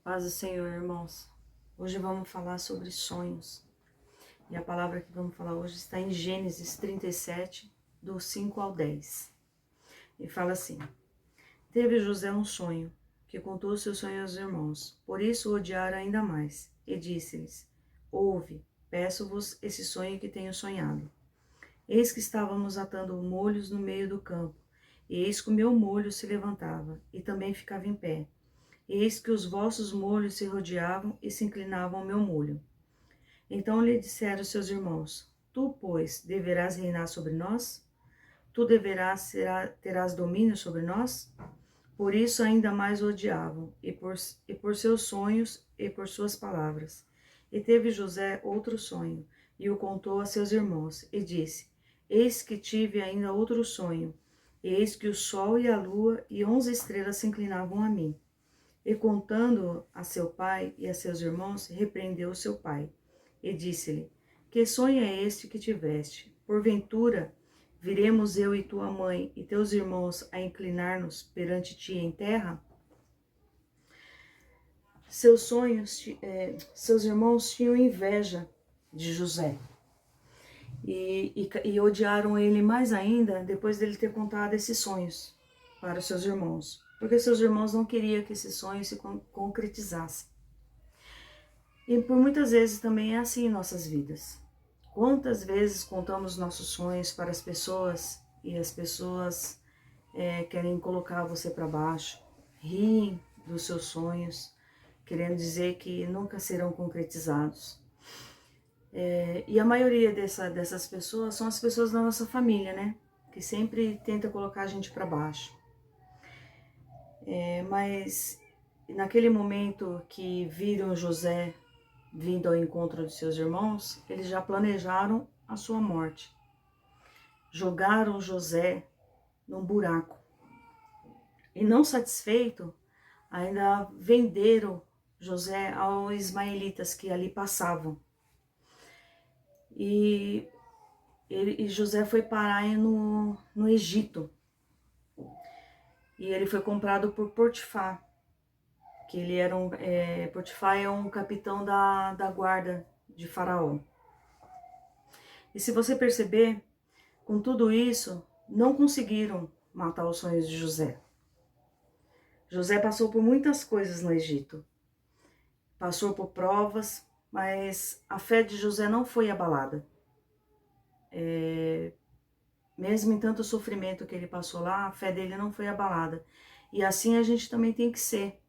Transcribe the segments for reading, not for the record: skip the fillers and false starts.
Paz do Senhor, irmãos. Hoje vamos falar sobre sonhos. E a palavra que vamos falar hoje está em Gênesis 37, do 5 ao 10. E fala assim: Teve José um sonho, que contou seu sonho aos irmãos. Por isso o odiaram ainda mais. E disse-lhes: Ouve, peço-vos esse sonho que tenho sonhado. Eis que estávamos atando molhos no meio do campo, e eis que o meu molho se levantava, e também ficava em pé. Eis que os vossos molhos se rodeavam e se inclinavam ao meu molho. Então lhe disseram seus irmãos: Tu, pois, deverás reinar sobre nós? Tu terás domínio sobre nós? Por isso ainda mais o odiavam, e por seus sonhos e por suas palavras. E teve José outro sonho, e o contou a seus irmãos, e disse: Eis que tive ainda outro sonho, e eis que o sol e a lua e 11 estrelas se inclinavam a mim. E contando a seu pai e a seus irmãos, repreendeu seu pai, e disse-lhe: Que sonho é este que tiveste? Porventura, viremos eu e tua mãe e teus irmãos a inclinar-nos perante ti em terra? Seus irmãos tinham inveja de José e odiaram ele mais ainda depois dele ter contado esses sonhos para os seus irmãos, porque seus irmãos não queriam que esse sonho se concretizasse. E por muitas vezes também é assim em nossas vidas. Quantas vezes contamos nossos sonhos para as pessoas e as pessoas querem colocar você para baixo, riem dos seus sonhos, querendo dizer que nunca serão concretizados. E a maioria dessas pessoas são as pessoas da nossa família, né? Que sempre tenta colocar a gente para baixo. Mas naquele momento que viram José vindo ao encontro de seus irmãos, eles já planejaram a sua morte. Jogaram José num buraco. E não satisfeito, ainda venderam José aos ismaelitas que ali passavam. E José foi parar no Egito. E ele foi comprado por Potifar, que ele era Potifar é um capitão da guarda de Faraó. E se você perceber, com tudo isso, não conseguiram matar os sonhos de José. José passou por muitas coisas no Egito. Passou por provas, mas a fé de José não foi abalada. Mesmo em tanto sofrimento que ele passou lá, a fé dele não foi abalada. E assim a gente também tem que ser.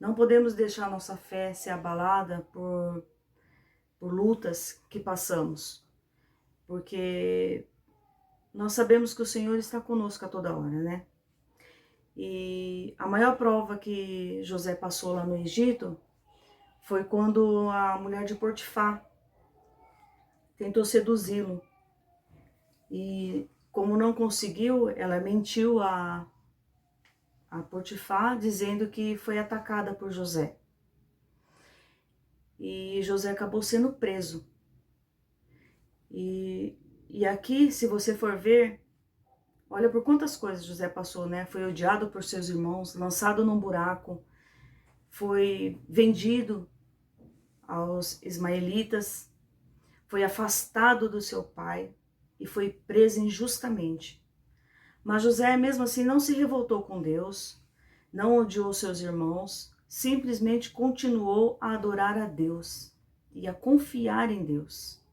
Não podemos deixar nossa fé ser abalada por lutas que passamos. Porque nós sabemos que o Senhor está conosco a toda hora, né? E a maior prova que José passou lá no Egito foi quando a mulher de Potifar tentou seduzi-lo. E como não conseguiu, ela mentiu a Potifar, dizendo que foi atacada por José. E José acabou sendo preso. E aqui, se você for ver, olha por quantas coisas José passou, né? Foi odiado por seus irmãos, lançado num buraco, foi vendido aos ismaelitas, foi afastado do seu pai e foi preso injustamente. Mas José, mesmo assim, não se revoltou com Deus, não odiou seus irmãos, simplesmente continuou a adorar a Deus e a confiar em Deus.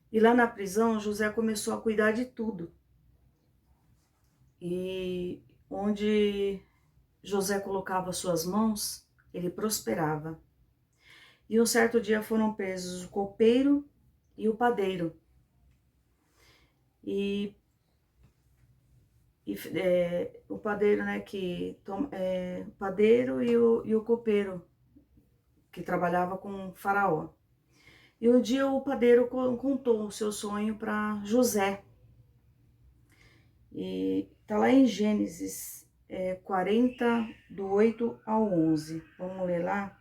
E lá na prisão, José começou a cuidar de tudo. E onde José colocava suas mãos, ele prosperava. E um certo dia foram presos o copeiro e o padeiro. O padeiro, né, o padeiro e o copeiro, que trabalhava com Faraó. E um dia o padeiro contou o seu sonho para José. E tá lá em Gênesis 40, do 8 ao 11. Vamos ler lá?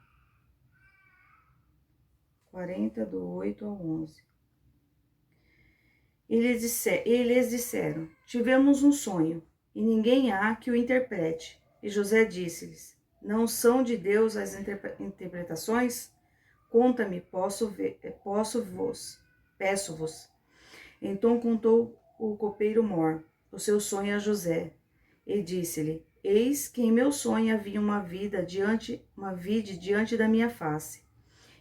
40, do 8 ao 11. Eles disseram: Tivemos um sonho, e ninguém há que o interprete. E José disse-lhes: Não são de Deus as interpretações? Conta-me, peço-vos. Então contou o copeiro Mor o seu sonho a José, e disse-lhe: Eis que em meu sonho havia uma vide diante da minha face,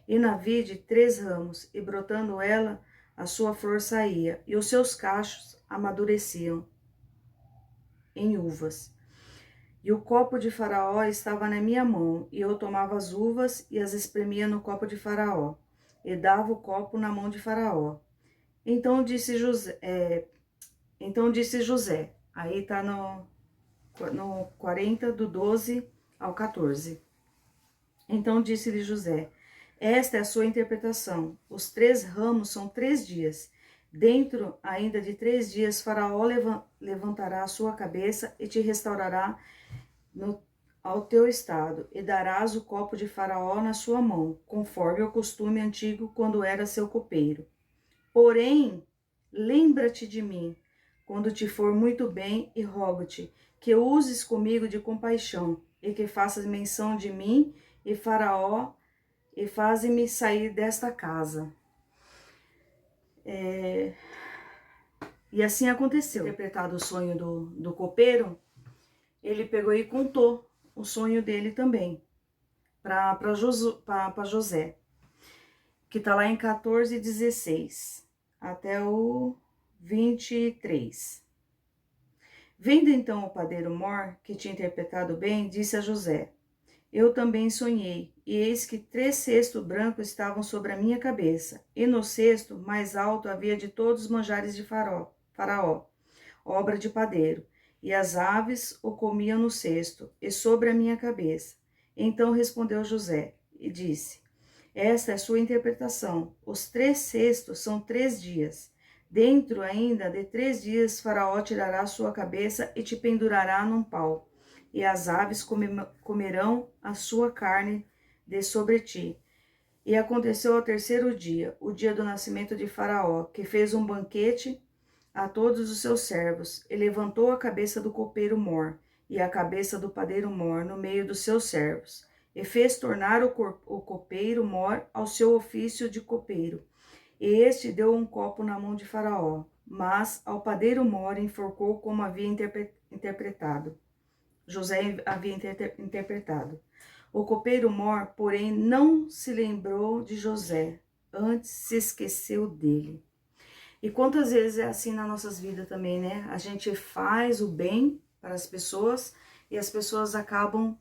e na vide 3 ramos, e brotando ela, a sua flor saía, e os seus cachos amadureciam em uvas. E o copo de Faraó estava na minha mão, e eu tomava as uvas e as espremia no copo de Faraó, e dava o copo na mão de Faraó. Então disse José, aí está no 40, do 12 ao 14. Então disse-lhe José: Esta é a sua interpretação. Os 3 ramos são 3 dias. Dentro ainda de 3 dias, Faraó levantará a sua cabeça e te restaurará ao teu estado, e darás o copo de Faraó na sua mão, conforme o costume antigo quando era seu copeiro. Porém, lembra-te de mim, quando te for muito bem, e rogo-te que uses comigo de compaixão, e que faças menção de mim e Faraó, e faze-me sair desta casa. E assim aconteceu. Interpretado o sonho do copeiro, ele pegou e contou o sonho dele também para José, que está lá em 14:16 até o 23. Vendo então o padeiro Mor, que tinha interpretado bem, disse a José: Eu também sonhei, e eis que 3 cestos brancos estavam sobre a minha cabeça, e no cesto mais alto havia de todos os manjares de Faraó, obra de padeiro, e as aves o comiam no cesto, e sobre a minha cabeça. Então respondeu José, e disse: Esta é a sua interpretação. Os 3 cestos são 3 dias. Dentro ainda de 3 dias, Faraó tirará a sua cabeça e te pendurará num pau, e as aves comerão a sua carne de sobre ti. E aconteceu ao 3º dia, o dia do nascimento de Faraó, que fez um banquete a todos os seus servos, e levantou a cabeça do copeiro Mor, e a cabeça do padeiro Mor no meio dos seus servos, e fez tornar o copeiro Mor ao seu ofício de copeiro. E este deu um copo na mão de Faraó, mas ao padeiro Mor enforcou como havia interpretado. José havia interpretado. O copeiro Mor, porém, não se lembrou de José, antes se esqueceu dele. E quantas vezes é assim nas nossas vidas também, né? A gente faz o bem para as pessoas e as pessoas acabam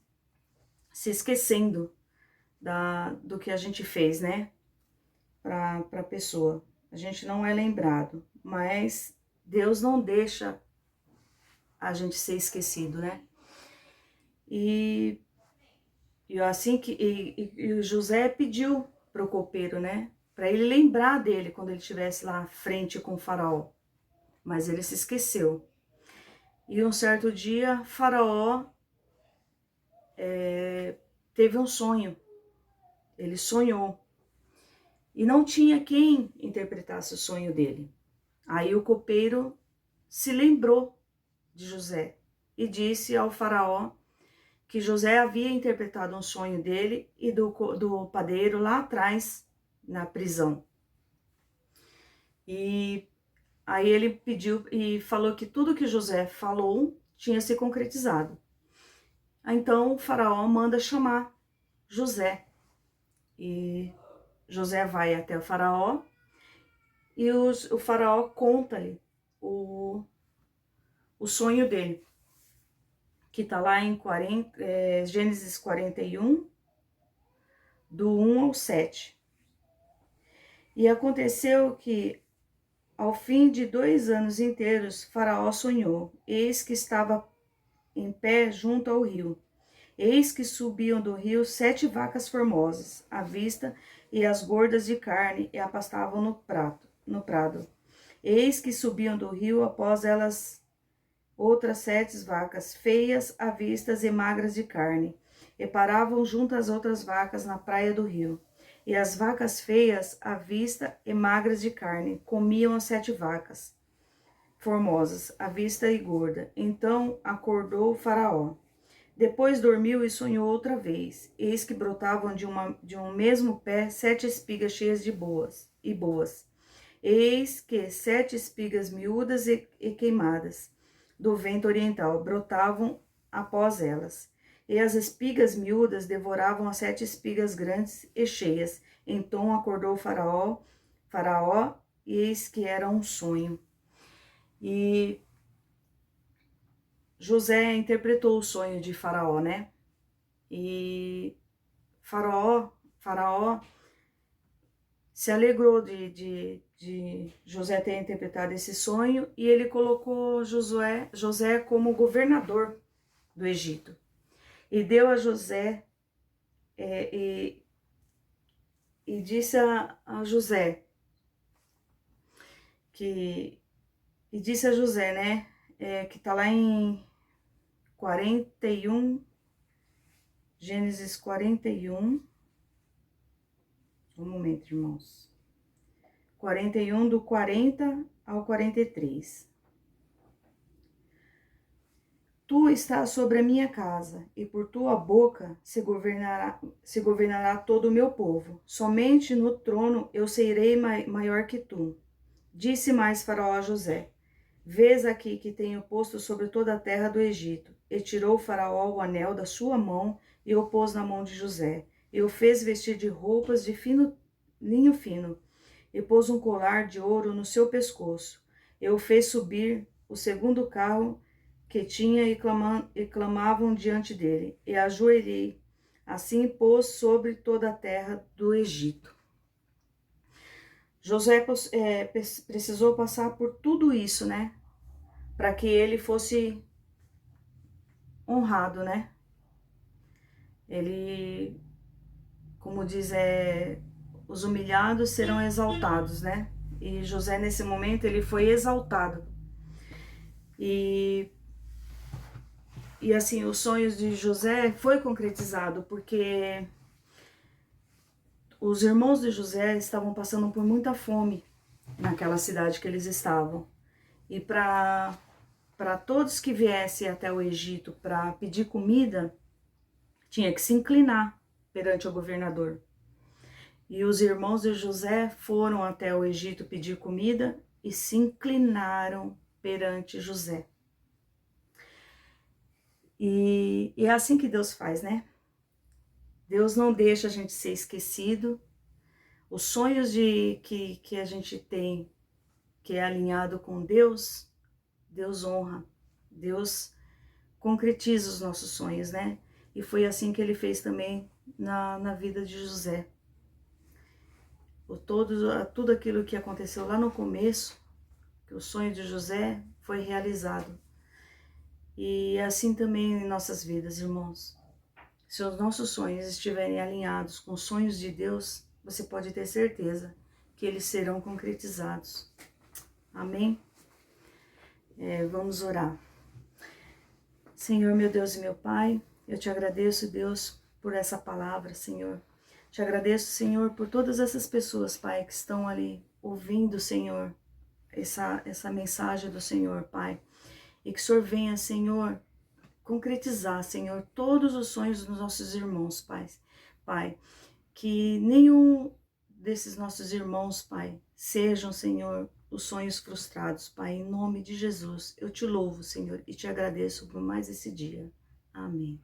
se esquecendo do que a gente fez, né? Para a pessoa. A gente não é lembrado, mas Deus não deixa a gente ser esquecido, né? E assim que José pediu para o copeiro, né? Para ele lembrar dele quando ele estivesse lá à frente com o Faraó. Mas ele se esqueceu. E um certo dia, Faraó teve um sonho. Ele sonhou. E não tinha quem interpretasse o sonho dele. Aí o copeiro se lembrou de José e disse ao Faraó que José havia interpretado um sonho dele e do padeiro lá atrás, na prisão. E aí ele pediu e falou que tudo que José falou tinha se concretizado. Então o Faraó manda chamar José. E José vai até o Faraó e o Faraó conta-lhe o sonho dele, que está lá em Gênesis 41, do 1 ao 7. E aconteceu que, ao fim de 2 anos inteiros, Faraó sonhou. Eis que estava em pé junto ao rio. Eis que subiam do rio 7 vacas formosas, à vista, e as gordas de carne, e a pastavam no prado. Eis que subiam do rio após elas outras 7 vacas, feias à vista e magras de carne, e paravam junto às outras vacas na praia do rio. E as vacas feias à vista e magras de carne comiam as 7 vacas formosas, à vista e gorda. Então acordou o Faraó. Depois dormiu e sonhou outra vez. Eis que brotavam de um mesmo pé 7 espigas cheias de boas. Eis que 7 espigas miúdas e queimadas do vento oriental brotavam após elas. E as espigas miúdas devoravam as 7 espigas grandes e cheias. Então acordou Faraó, e eis que era um sonho. E José interpretou o sonho de Faraó, né? E Faraó se alegrou de José ter interpretado esse sonho e ele colocou José como governador do Egito. E deu a José, e disse a José, né, que está lá em 41, Gênesis 41, um momento, irmãos, 41 do 40 ao 43. Tu estás sobre a minha casa, e por tua boca se governará todo o meu povo. Somente no trono eu serei maior que tu. Disse mais Faraó a José: Vês aqui que tenho posto sobre toda a terra do Egito. E tirou Faraó o anel da sua mão e o pôs na mão de José. E o fez vestir de roupas de linho fino. E pôs um colar de ouro no seu pescoço. E o fez subir o segundo carro que tinha e clamavam diante dele. E ajoelhei. Assim pôs sobre toda a terra do Egito. José precisou passar por tudo isso, né? Para que ele fosse honrado, né? Ele, como diz, os humilhados serão exaltados, né? E José, nesse momento, ele foi exaltado. E assim, os sonhos de José foi concretizado, porque os irmãos de José estavam passando por muita fome naquela cidade que eles estavam. E para todos que viessem até o Egito para pedir comida, tinha que se inclinar perante o governador. E os irmãos de José foram até o Egito pedir comida e se inclinaram perante José. E é assim que Deus faz, né? Deus não deixa a gente ser esquecido. Os sonhos que a gente tem, que é alinhado com Deus, Deus honra. Deus concretiza os nossos sonhos, né? E foi assim que ele fez também na vida de José. Tudo aquilo que aconteceu lá no começo, que o sonho de José foi realizado. E assim também em nossas vidas, irmãos. Se os nossos sonhos estiverem alinhados com os sonhos de Deus, você pode ter certeza que eles serão concretizados. Amém? Vamos orar. Senhor, meu Deus e meu Pai, eu te agradeço, Deus, por essa palavra, Senhor. Te agradeço, Senhor, por todas essas pessoas, Pai, que estão ali ouvindo, Senhor, essa mensagem do Senhor, Pai. E que o Senhor venha, Senhor, concretizar, Senhor, todos os sonhos dos nossos irmãos, Pai, que nenhum desses nossos irmãos, Pai, sejam, Senhor, os sonhos frustrados, Pai, em nome de Jesus. Eu te louvo, Senhor, e te agradeço por mais esse dia. Amém.